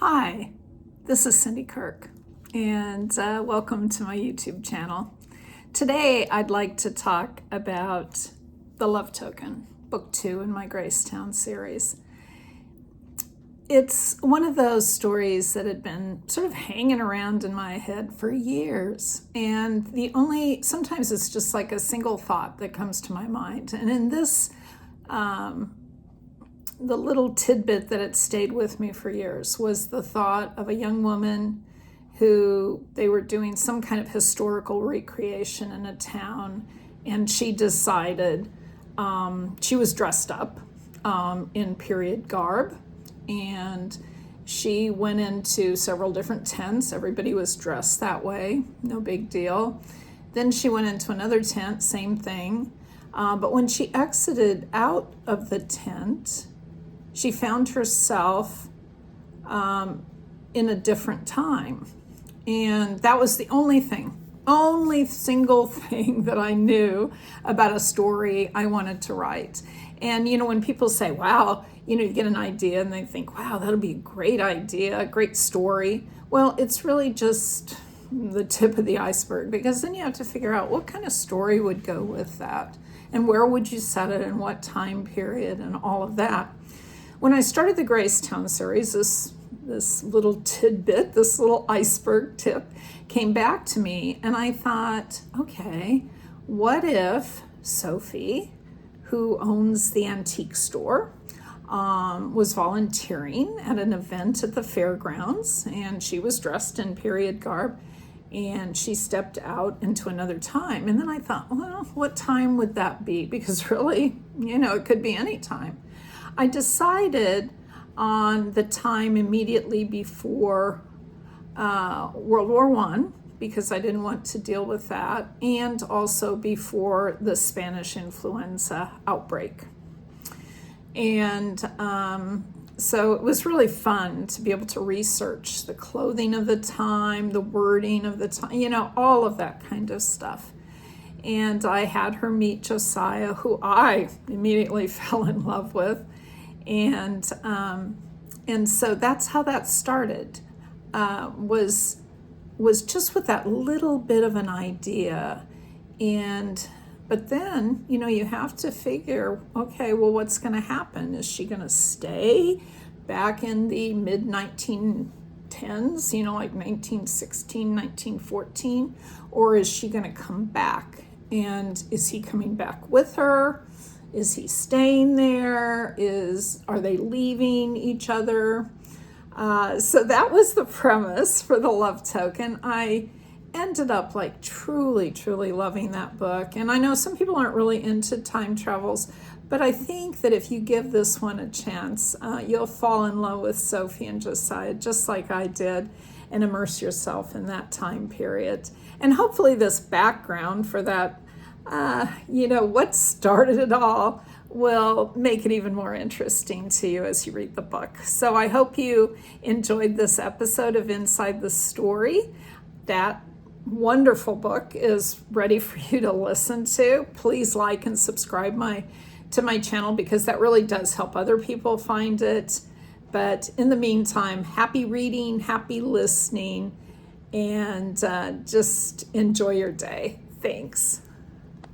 Hi, this is Cindy Kirk, and welcome to my YouTube channel. Today, I'd like to talk about The Love Token, Book 2 in my GraceTown series. It's one of those stories that had been sort of hanging around in my head for years, and sometimes it's just like a single thought that comes to my mind. And in this, the little tidbit that had stayed with me for years was the thought of a young woman who they were doing some kind of historical recreation in a town, and she decided she was dressed up in period garb, and she went into several different tents. Everybody was dressed that way, no big deal. Then she went into another tent, same thing. But when she exited out of the tent, she found herself in a different time. And that was the only single thing that I knew about a story I wanted to write. And, when people say, wow, you get an idea and they think, wow, that'll be a great idea, a great story. Well, it's really just the tip of the iceberg, because then you have to figure out what kind of story would go with that and where would you set it and what time period and all of that. When I started the GraceTown series, this little tidbit, this little iceberg tip came back to me, and I thought, okay, what if Sophie, who owns the antique store, was volunteering at an event at the fairgrounds, and she was dressed in period garb, and she stepped out into another time. And then I thought, well, what time would that be? Because really, it could be any time. I decided on the time immediately before World War I, because I didn't want to deal with that, and also before the Spanish influenza outbreak. And so it was really fun to be able to research the clothing of the time, the wording of the time, all of that kind of stuff. And I had her meet Josiah, who I immediately fell in love with. And so that's how that started, was just with that little bit of an idea. But then, you have to figure, okay, well, what's going to happen? Is she going to stay back in the mid 1910s, like 1916, 1914, or is she going to come back? And is he coming back with her? Is he staying there? Are they leaving each other? So that was the premise for The Love Token. I ended up truly, truly loving that book. And I know some people aren't really into time travels, but I think that if you give this one a chance, you'll fall in love with Sophie and Josiah, just like I did, and immerse yourself in that time period. And hopefully this background for that what started it all will make it even more interesting to you as you read the book. So I hope you enjoyed this episode of Inside the Story. That wonderful book is ready for you to listen to. Please like and subscribe to my channel, because that really does help other people find it. But in the meantime, happy reading, happy listening, and just enjoy your day. Thanks.